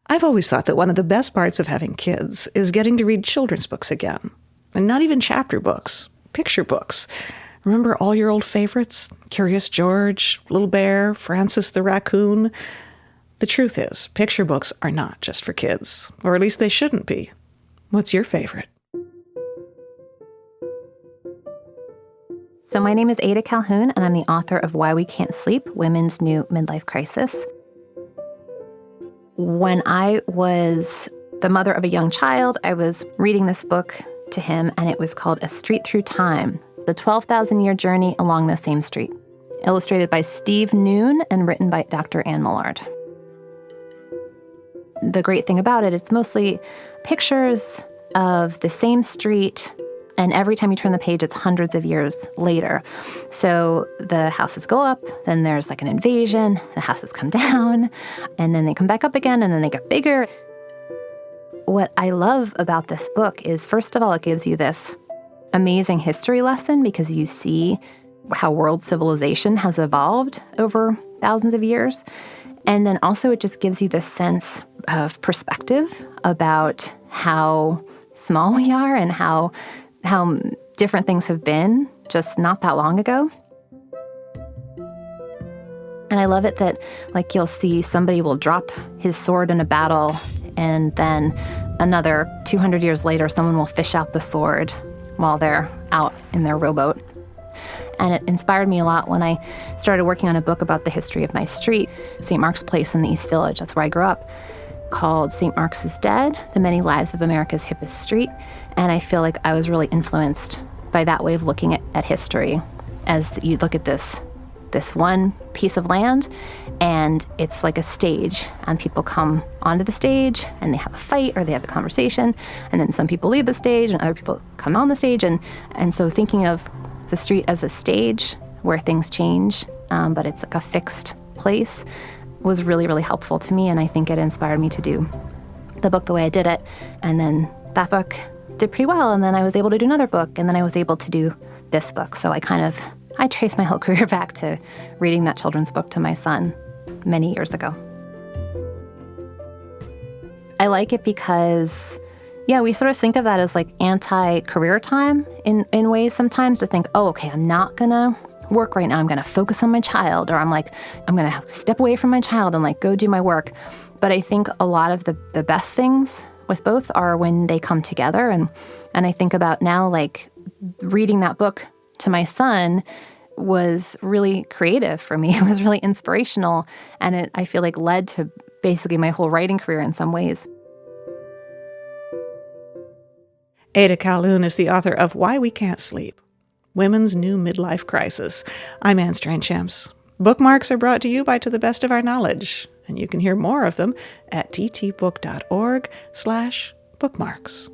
I've always thought that one of the best parts of having kids is getting to read children's books again. And not even chapter books, picture books. Remember all your old favorites? Curious George, Little Bear, Francis the Raccoon? The truth is, picture books are not just for kids, or at least they shouldn't be. What's your favorite? So my name is Ada Calhoun, and I'm the author of Why We Can't Sleep, Women's New Midlife Crisis. When I was the mother of a young child, I was reading this book to him, and it was called A Street Through Time, The 12,000-Year Journey Along the Same Street, illustrated by Steve Noon and written by Dr. Anne Millard. The great thing about it, it's mostly pictures of the same street, and every time you turn the page, it's hundreds of years later. So the houses go up, then there's like an invasion, the houses come down, and then they come back up again, and then they get bigger. What I love about this book is, first of all, it gives you this amazing history lesson because you see how world civilization has evolved over thousands of years. And then also it just gives you this sense of perspective about how small we are and how different things have been just not that long ago. And I love it that, like, you'll see somebody will drop his sword in a battle, and then another 200 years later, someone will fish out the sword while they're out in their rowboat. And it inspired me a lot when I started working on a book about the history of my street, St. Mark's Place in the East Village. That's where I grew up, called St. Mark's is Dead, The Many Lives of America's Hippest Street. And I feel like I was really influenced by that way of looking at history, as you look at this one piece of land, and it's like a stage, and people come onto the stage, and they have a fight, or they have a conversation, and then some people leave the stage, and other people come on the stage, and so thinking of the street as a stage where things change, but it's like a fixed place, was really, really helpful to me, and I think it inspired me to do the book the way I did it. And then that book did pretty well, and then I was able to do another book, and then I was able to do this book. So I traced my whole career back to reading that children's book to my son many years ago. I like it because, we sort of think of that as like anti-career time in ways sometimes, to think, oh, okay, I'm not gonna work right now. I'm gonna focus on my child, or I'm gonna step away from my child and like go do my work. But I think a lot of the best things with both are when they come together. And I think about now, like, reading that book to my son was really creative for me. It was really inspirational, and I feel like led to basically my whole writing career in some ways. Ada Calhoun is the author of Why We Can't Sleep, Women's New Midlife Crisis. I'm Anne Strange-Champs. Bookmarks are brought to you by To the Best of Our Knowledge, and you can hear more of them at ttbook.org/bookmarks.